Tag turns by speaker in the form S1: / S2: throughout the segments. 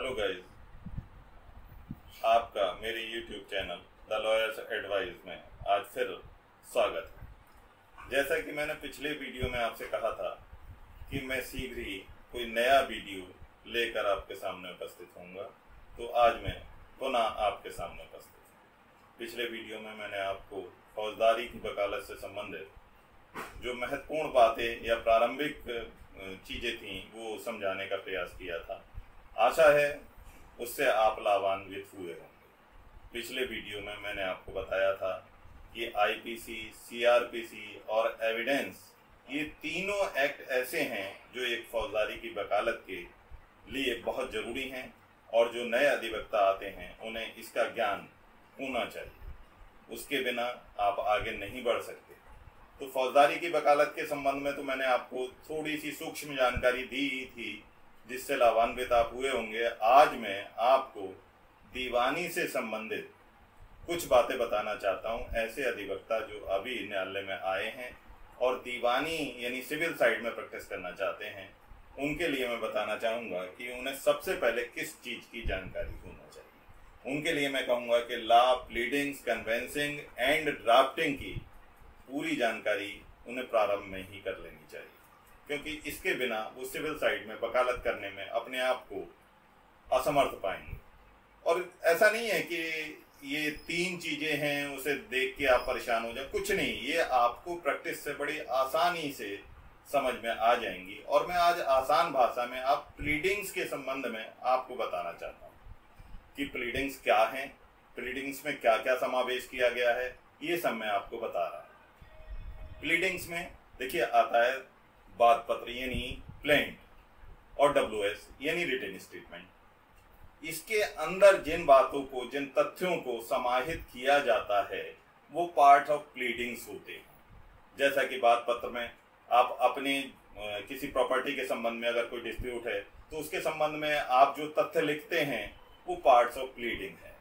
S1: Hello guys, आपका मेरे YouTube channel the lawyers advice में आज फिर स्वागत है। जैसा कि मैंने पिछले वीडियो में आपसे कहा था कि मैं शीघ्र ही कोई नया वीडियो लेकर आपके सामने उपस्थित होऊंगा, तो आज मैं पुनः आपके सामने उपस्थित हूँ। पिछले वीडियो में मैंने आपको फौजदारी की वकालत से संबंधित जो महत्वपूर्ण बातें या प्रारंभिक चीज़ें थीं वो समझाने का प्रयास किया था। आशा है उससे आप लाभान्वित हुए होंगे। पिछले वीडियो में मैंने आपको बताया था कि आईपीसी, सीआरपीसी और एविडेंस ये तीनों एक्ट ऐसे हैं जो एक फौजदारी की वकालत के लिए बहुत ज़रूरी हैं और जो नए अधिवक्ता आते हैं उन्हें इसका ज्ञान होना चाहिए। उसके बिना आप आगे नहीं बढ़ सकते। तो फौजदारी की वकालत के संबंध में तो मैंने आपको थोड़ी सी सूक्ष्म जानकारी दी थी जिससे लाभान्वित आप हुए होंगे। आज मैं आपको दीवानी से संबंधित कुछ बातें बताना चाहता हूं। ऐसे अधिवक्ता जो अभी न्यायालय में आए हैं और दीवानी यानी सिविल साइड में प्रैक्टिस करना चाहते हैं, उनके लिए मैं बताना चाहूँगा कि उन्हें सबसे पहले किस चीज़ की जानकारी होना चाहिए। उनके लिए मैं कहूँगा कि law, pleadings, convincing and drafting की पूरी जानकारी उन्हें प्रारंभ में ही कर लेनी चाहिए, क्योंकि इसके बिना वो सिविल साइड में वकालत करने में अपने आप को असमर्थ पाएंगे। और ऐसा नहीं है कि ये तीन चीज़ें हैं उसे देख के आप परेशान हो जाए, कुछ नहीं, ये आपको प्रैक्टिस से बड़ी आसानी से समझ में आ जाएंगी। और मैं आज आसान भाषा में आप प्लीडिंग्स के संबंध में आपको बताना चाहता हूँ कि प्लीडिंग्स क्या हैं, प्लीडिंग्स में क्या क्या समावेश किया गया है, ये सब मैं आपको बता रहा हूँ। प्लीडिंग्स में देखिए आता है बात पत्र यानी प्लेंट और डब्ल्यूएस यानी रिटन स्टेटमेंट। इसके अंदर जिन बातों को, जिन तथ्यों को समाहित किया जाता है वो पार्ट ऑफ प्लीडिंग्स होते हैं। जैसा कि बात पत्र में आप अपने किसी प्रॉपर्टी के संबंध में अगर कोई डिस्प्यूट है तो उसके संबंध में आप जो तथ्य लिखते हैं वो पार्ट्स ऑफ प्लीडिंग है।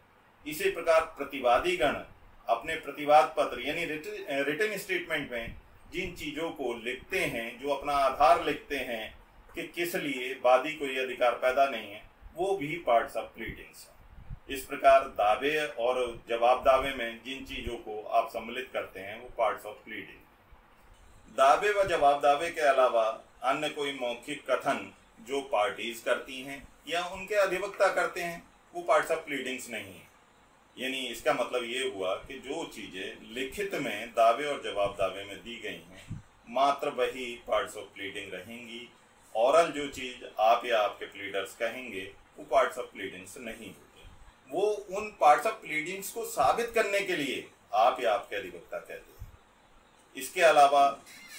S1: इसी प्रकार प्रतिवादी गण अपने प्रतिवाद पत्र यानी रिटन स्टेटमेंट में जिन चीज़ों को लिखते हैं, जो अपना आधार लिखते हैं कि किस लिए वादी को ये अधिकार पैदा नहीं है, वो भी पार्ट्स ऑफ प्लीडिंग्स हैं। इस प्रकार दावे और जवाब दावे में जिन चीज़ों को आप सम्मिलित करते हैं वो पार्ट्स ऑफ प्लीडिंग। दावे व जवाब दावे के अलावा अन्य कोई मौखिक कथन जो पार्टीज करती हैं या उनके अधिवक्ता करते हैं वो पार्ट्स ऑफ प्लीडिंग्स नहीं है। यानी इसका मतलब ये हुआ कि जो चीज़ें लिखित में दावे और जवाब दावे में दी गई हैं मात्र वही पार्ट्स ऑफ प्लीडिंग रहेंगी। औरल जो चीज़ आप या आपके प्लीडर्स कहेंगे वो पार्ट्स ऑफ प्लीडिंग्स नहीं होते। वो उन पार्ट्स ऑफ प्लीडिंग्स को साबित करने के लिए आप या आपके अधिवक्ता कहते हैं। इसके अलावा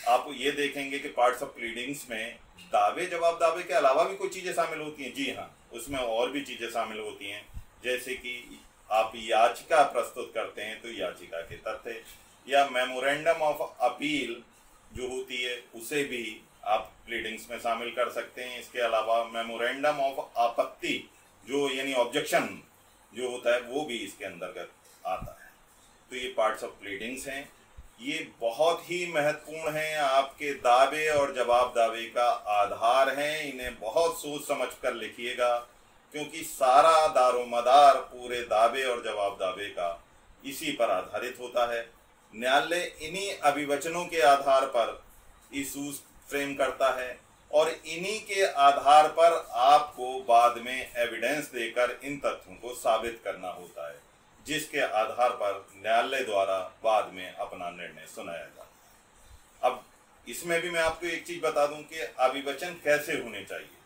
S1: आप ये देखेंगे कि पार्ट्स ऑफ प्लीडिंग्स में दावे जवाब दावे के अलावा भी कोई चीज़ें शामिल होती हैं। जी हाँ, उसमें और भी चीज़ें शामिल होती हैं, जैसे कि आप याचिका प्रस्तुत करते हैं तो याचिका के तथ्य या मेमोरेंडम ऑफ अपील जो होती है उसे भी आप प्लीडिंग्स में शामिल कर सकते हैं। इसके अलावा मेमोरेंडम ऑफ आपत्ति जो यानी ऑब्जेक्शन जो होता है वो भी इसके अंतर्गत आता है। तो ये पार्ट्स ऑफ प्लीडिंग्स हैं, ये बहुत ही महत्वपूर्ण हैं, आपके दावे और जवाब दावे का आधार हैं। इन्हें बहुत सोच समझ कर लिखिएगा, क्योंकि सारा दारोमदार पूरे दावे और जवाब दावे का इसी पर आधारित होता है। न्यायालय इन्हीं अभिवचनों के आधार पर इशूज फ्रेम करता है और इन्हीं के आधार पर आपको बाद में एविडेंस देकर इन तथ्यों को साबित करना होता है, जिसके आधार पर न्यायालय द्वारा बाद में अपना निर्णय सुनाया जाता है। अब इसमें भी मैं आपको एक चीज़ बता दूं कि अभिवचन कैसे होने चाहिए।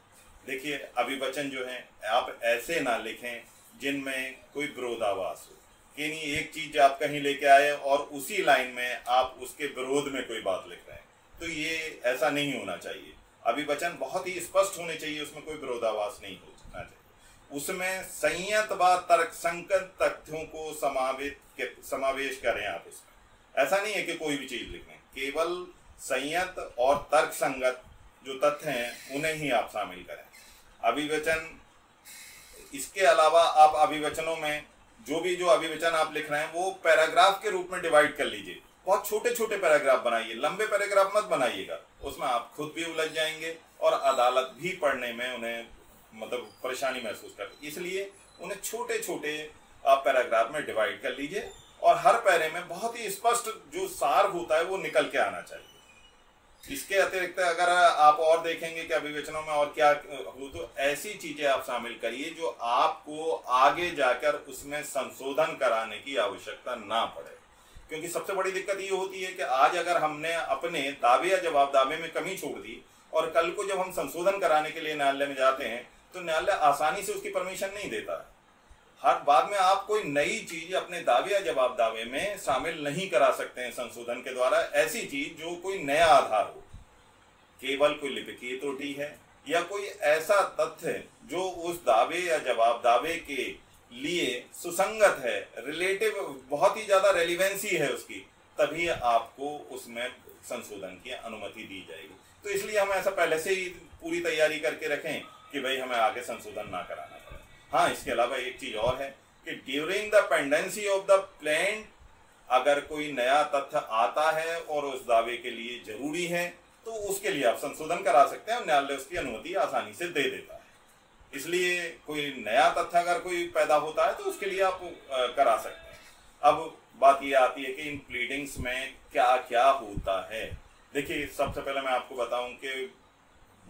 S1: देखिए, अभिवचन जो है आप ऐसे ना लिखें जिनमें कोई विरोधाभास हो। यानी एक चीज़ आप कहीं लेके आए और उसी लाइन में आप उसके विरोध में कोई बात लिख रहे हैं, तो ये ऐसा नहीं होना चाहिए। अभिवचन बहुत ही स्पष्ट होने चाहिए, उसमें कोई विरोधाभास नहीं होना चाहिए। उसमें संयत व तर्कसंगत तथ्यों को समावेश करें आप उसमें। ऐसा नहीं है कि कोई भी चीज़ लिखें, केवल संयत और तर्कसंगत जो तथ्य हैं उन्हें ही आप शामिल करें। अभिवचन, इसके अलावा आप अभिवचनों में जो अभिवचन आप लिख रहे हैं वो पैराग्राफ के रूप में डिवाइड कर लीजिए। बहुत छोटे छोटे पैराग्राफ बनाइए, लंबे पैराग्राफ मत बनाइएगा, उसमें आप खुद भी उलझ जाएंगे और अदालत भी पढ़ने में उन्हें मतलब परेशानी महसूस करते, इसलिए उन्हें छोटे छोटे आप पैराग्राफ में डिवाइड कर लीजिए और हर पैरे में बहुत ही स्पष्ट जो सार होता है वो निकल के आना चाहिए। इसके अतिरिक्त अगर आप और देखेंगे कि अभिव्यंजनों में और क्या हो, तो ऐसी चीजें आप शामिल करिए जो आपको आगे जाकर उसमें संशोधन कराने की आवश्यकता ना पड़े। क्योंकि सबसे बड़ी दिक्कत ये होती है कि आज अगर हमने अपने दावे या जवाब दावे में कमी छोड़ दी और कल को जब हम संशोधन कराने के लिए न्यायालय में जाते हैं तो न्यायालय आसानी से उसकी परमिशन नहीं देता है। हर बाद में आप कोई नई चीज अपने दावे या जवाब दावे में शामिल नहीं करा सकते हैं संशोधन के द्वारा, ऐसी चीज जो कोई नया आधार हो, केवल कोई लिपिकीय त्रुटि है या कोई ऐसा तथ्य जो उस दावे या जवाब दावे के लिए सुसंगत है, रिलेटिव बहुत ही ज्यादा रेलिवेंसी है उसकी, तभी आपको उसमें संशोधन की अनुमति दी जाएगी। तो इसलिए हम ऐसा पहले से ही पूरी तैयारी करके रखें कि भाई हमें आगे संशोधन ना कराना पड़े। हाँ, इसके अलावा एक चीज और है कि during the pendency of the plaint अगर कोई नया तथ्य आता है और उस दावे के लिए जरूरी है तो उसके लिए आप संशोधन करा सकते हैं और न्यायालय उसकी अनुमति आसानी से दे देता है। इसलिए कोई नया तथ्य अगर कोई पैदा होता है तो उसके लिए आप करा सकते हैं। अब बात ये आती है कि इन प्लीडिंग्स में क्या क्या होता है। देखिए, सबसे पहले मैं आपको बताऊं कि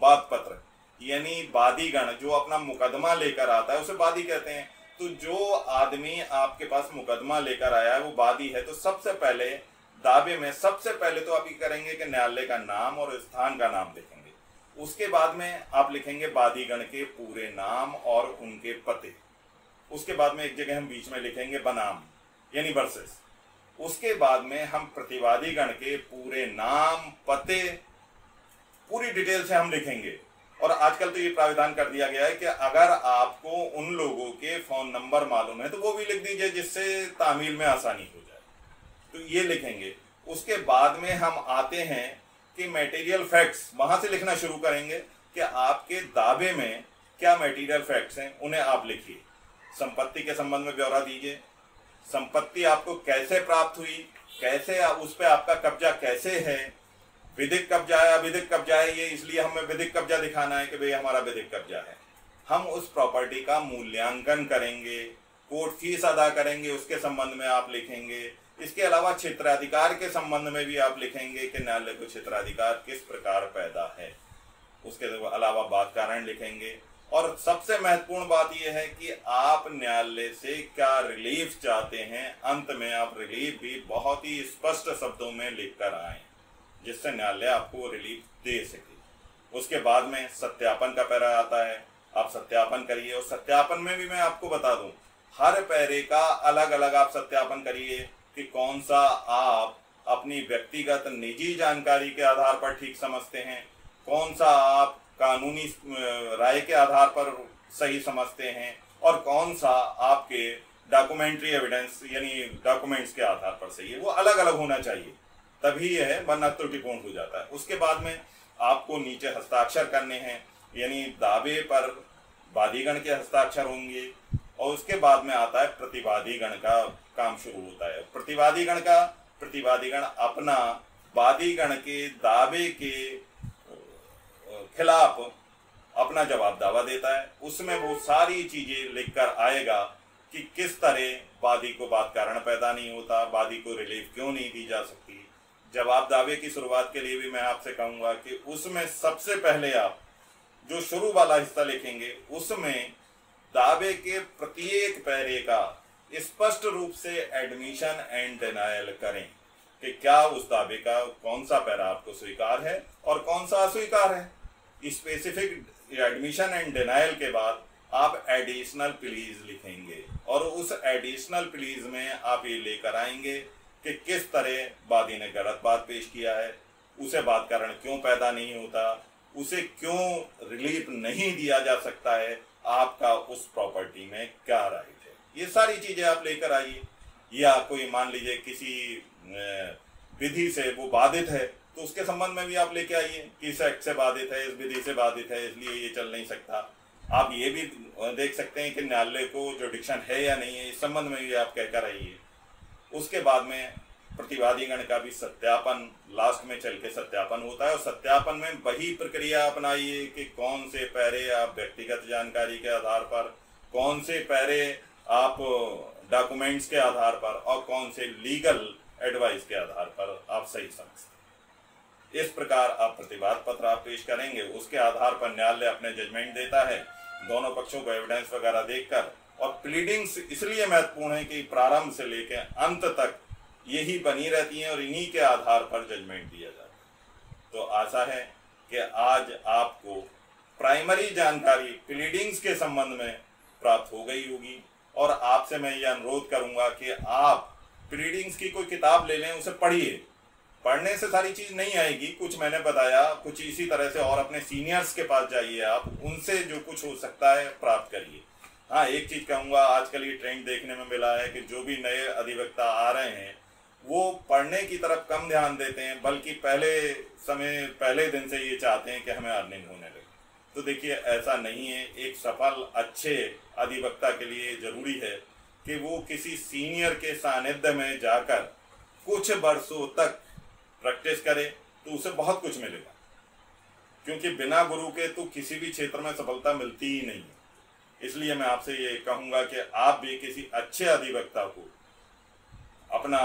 S1: वाद पत्र यानी वादीगण जो अपना मुकदमा लेकर आता है उसे वादी कहते हैं। तो जो आदमी आपके पास मुकदमा लेकर आया है वो वादी है। तो सबसे पहले दावे में सबसे पहले तो आप ये करेंगे कि न्यायालय का नाम और स्थान का नाम लिखेंगे। उसके बाद में आप लिखेंगे वादीगण के पूरे नाम और उनके पते। उसके बाद में एक जगह हम बीच में लिखेंगे बनाम यानी वर्सेस। उसके बाद में हम प्रतिवादीगण के पूरे नाम, पते, पूरी डिटेल से हम लिखेंगे। और आजकल तो ये प्राविधान कर दिया गया है कि अगर आपको उन लोगों के फोन नंबर मालूम है तो वो भी लिख दीजिए जिससे तामील में आसानी हो जाए। तो ये लिखेंगे। उसके बाद में हम आते हैं कि मटेरियल फैक्ट्स, वहां से लिखना शुरू करेंगे कि आपके दावे में क्या मटेरियल फैक्ट्स हैं, उन्हें आप लिखिए। संपत्ति के संबंध में ब्यौरा दीजिए। संपत्ति आपको कैसे प्राप्त हुई, कैसे उस पर आपका कब्जा कैसे है, विधिक कब्जा है, अविधिक कब्जा है, ये इसलिए हमें विधिक कब्जा दिखाना है कि भाई हमारा विधिक कब्जा है। हम उस प्रॉपर्टी का मूल्यांकन करेंगे, कोर्ट फीस अदा करेंगे, उसके संबंध में आप लिखेंगे। इसके अलावा क्षेत्राधिकार के संबंध में भी आप लिखेंगे कि न्यायालय को क्षेत्राधिकार किस प्रकार पैदा है। उसके अलावा बात कारण लिखेंगे। और सबसे महत्वपूर्ण बात यह है कि आप न्यायालय से क्या रिलीफ चाहते हैं। अंत में आप रिलीफ भी बहुत ही स्पष्ट शब्दों में लिखकर आए जिससे न्यायालय आपको रिलीफ दे सके। उसके बाद में सत्यापन का पैरा आता है, आप सत्यापन करिए। और सत्यापन में भी मैं आपको बता दूं, हर पैरे का अलग अलग आप सत्यापन करिए कि कौन सा आप अपनी व्यक्तिगत निजी जानकारी के आधार पर ठीक समझते हैं, कौन सा आप कानूनी राय के आधार पर सही समझते हैं और कौन सा आपके डॉक्यूमेंट्री एविडेंस यानी डॉक्यूमेंट्स के आधार पर सही है। वो अलग अलग होना चाहिए, तभी यह वरना त्रुटिपूर्ण हो जाता है। उसके बाद में आपको नीचे हस्ताक्षर करने हैं, यानी दावे पर वादीगण के हस्ताक्षर होंगे। और उसके बाद में आता है प्रतिवादीगण का काम शुरू होता है। प्रतिवादीगण अपना वादीगण के दावे के खिलाफ अपना जवाब दावा देता है। उसमें वो सारी चीजें लिखकर आएगा कि किस तरह वादी को बात कारण पैदा नहीं होता, वादी को रिलीफ क्यों नहीं दी जा सकती। जवाब दावे की शुरुआत के लिए भी मैं आपसे कहूंगा कि उसमें सबसे पहले आप जो शुरू वाला हिस्सा लिखेंगे उसमें दावे के प्रत्येक पैरे का स्पष्ट रूप से एडमिशन एंड डिनायल करें कि क्या उस दावे का कौन सा पैरा आपको स्वीकार है और कौन सा अस्वीकार है। स्पेसिफिक एडमिशन एंड डिनायल के बाद आप एडिशनल प्लीज लिखेंगे और उस एडिशनल प्लीज में आप ये लेकर आएंगे कि किस तरह वादी ने गलत बात पेश किया है, उसे बात कारण क्यों पैदा नहीं होता, उसे क्यों रिलीफ नहीं दिया जा सकता है, आपका उस प्रॉपर्टी में क्या राइट है। ये सारी चीजें आप लेकर आइए। या कोई मान लीजिए किसी विधि से वो बाधित है तो उसके संबंध में भी आप लेके आइए कि इस एक्ट से बाधित है, इस विधि से बाधित है, इसलिए ये चल नहीं सकता। आप ये भी देख सकते हैं कि न्यायालय को जुडिक्शन है या नहीं है, इस संबंध में भी आप कहकर आइए। उसके बाद में प्रतिवादीगण का भी सत्यापन लास्ट में चल के सत्यापन होता है, और सत्यापन में वही प्रक्रिया अपनाइए कि कौन से पैरे आप व्यक्तिगत जानकारी के आधार पर, कौन से पैरे आप डॉक्यूमेंट्स के आधार पर, और कौन से लीगल एडवाइस के आधार पर आप सही समझते। इस प्रकार आप प्रतिवाद पत्र आप पेश करेंगे, उसके आधार पर न्यायालय अपने जजमेंट देता है दोनों पक्षों को एविडेंस वगैरह देखकर। और प्लीडिंग्स इसलिए महत्वपूर्ण है कि प्रारंभ से लेकर अंत तक यही बनी रहती हैं और इन्हीं के आधार पर जजमेंट दिया जाता है। तो आशा है कि आज आपको प्राइमरी जानकारी प्लीडिंग्स के संबंध में प्राप्त हो गई होगी, और आपसे मैं ये अनुरोध करूंगा कि आप प्लीडिंग्स की कोई किताब ले लें, उसे पढ़िए। पढ़ने से सारी चीज नहीं आएगी, कुछ मैंने बताया, कुछ इसी तरह से, और अपने सीनियर्स के पास जाइए, आप उनसे जो कुछ हो सकता है प्राप्त करिए। हाँ, एक चीज कहूंगा, आजकल ये ट्रेंड देखने में मिला है कि जो भी नए अधिवक्ता आ रहे हैं वो पढ़ने की तरफ कम ध्यान देते हैं, बल्कि पहले दिन से ये चाहते हैं कि हमें अर्निंग होने लगे। तो देखिए, ऐसा नहीं है। एक सफल अच्छे अधिवक्ता के लिए जरूरी है कि वो किसी सीनियर के सानिध्य में जाकर कुछ वर्षों तक प्रैक्टिस करे, तो उसे बहुत कुछ मिलेगा। क्योंकि बिना गुरु के तो किसी भी क्षेत्र में सफलता मिलती ही नहीं है। इसलिए मैं आपसे ये कहूँगा कि आप भी किसी अच्छे अधिवक्ता को अपना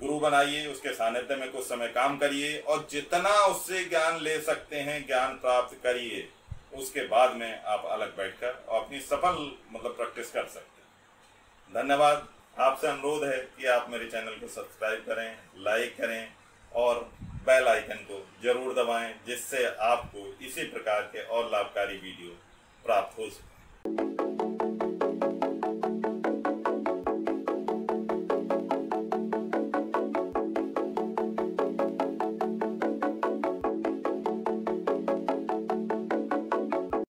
S1: गुरु बनाइए, उसके सानिध्य में कुछ समय काम करिए, और जितना उससे ज्ञान ले सकते हैं ज्ञान प्राप्त करिए। उसके बाद में आप अलग बैठकर अपनी सफल प्रैक्टिस कर सकते हैं। धन्यवाद। आपसे अनुरोध है कि आप मेरे चैनल को सब्सक्राइब करें, लाइक करें, और बेल आइकन को जरूर दबाएं, जिससे आपको इसी प्रकार के और लाभकारी वीडियो प्राप्त हो सके।